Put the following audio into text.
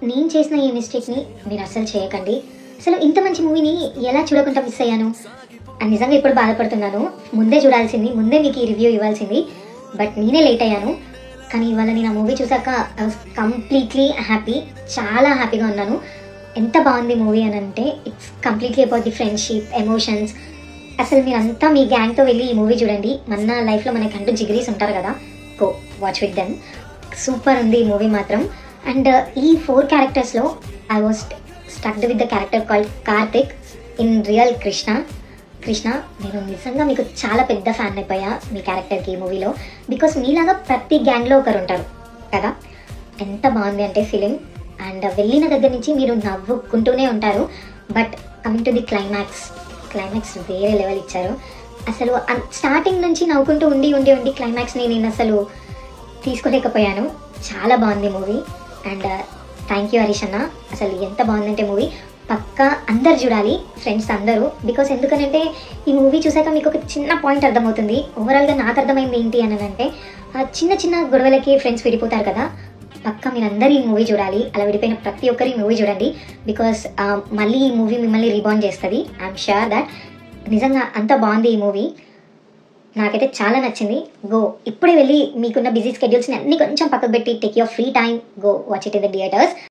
నేను చేసిన ఈ మిస్టేక్ని మీరు అస్సలు చేయకండి. అసలు ఇంత మంచి మూవీని ఎలా చూడకుండా మిస్ అయ్యాను అని నిజంగా ఇప్పుడు బాధపడుతున్నాను. ముందే చూడాల్సింది, ముందే మీకు ఈ రివ్యూ ఇవ్వాల్సింది. బట్ నేనే లేట్ అయ్యాను. కానీ ఇవాళ నేను ఆ మూవీ చూసాక ఐ వాస్ కంప్లీట్లీ హ్యాపీ. చాలా హ్యాపీగా ఉన్నాను. ఎంత బాగుంది మూవీ అని అంటే it's completely about the friendship, emotions. అసలు మీరంతా మీ గ్యాంగ్తో వెళ్ళి ఈ మూవీ చూడండి. మన లైఫ్లో మనకంటూ జిగిరీస్ ఉంటారు కదా, go watch with them. Super ఉంది ఈ మూవీ మాత్రం. అండ్ ఈ 4 క్యారెక్టర్స్లో I was stucked with the character called Karthik in real Krishna. నేను నిజంగా మీకు చాలా పెద్ద ఫ్యాన్ అయిపోయా మీ క్యారెక్టర్కి ఈ మూవీలో. బికాస్ మీలాగా ప్రతి గ్యాంగ్లో ఒకరు ఉంటారు కదా. ఎంత బాగుంది అంటే ఫిలిం. అండ్ వెళ్ళిన దగ్గర నుంచి మీరు నవ్వుకుంటూనే ఉంటారు. But coming to the climax వేరే లెవెల్ ఇచ్చారు. అసలు స్టార్టింగ్ నుంచి నవ్వుకుంటూ ఉండి క్లైమాక్స్ని నేను అసలు తీసుకోలేకపోయాను. చాలా బాగుంది movie. And thank you Harish అన్న. అసలు ఎంత బాగుందంటే మూవీ పక్కా అందరు చూడాలి, ఫ్రెండ్స్ అందరూ. బికాస్ ఎందుకనంటే ఈ మూవీ చూసాక మీకు ఒక చిన్న పాయింట్ అర్థమవుతుంది. ఓవరాల్గా నాకు అర్థమైంది ఏంటి అని అంటే చిన్న గొడవలకి ఫ్రెండ్స్ విడిపోతారు కదా. పక్కా మీరు అందరూ ఈ మూవీ చూడాలి. అలా విడిపోయిన ప్రతి ఒక్కరు ఈ మూవీ చూడండి. బికాస్ మళ్ళీ ఈ మూవీ మిమ్మల్ని రీబాండ్ చేస్తుంది. I'm sure that. నిజంగా అంత బాగుంది ఈ మూవీ. నాకైతే చాలా నచ్చింది. గో ఇప్పుడే వెళ్ళి మీకున్న బిజీ స్కెడ్యూల్స్ని అన్ని కొంచెం పక్కకు పెట్టి take your free time, go watch it in the theatres.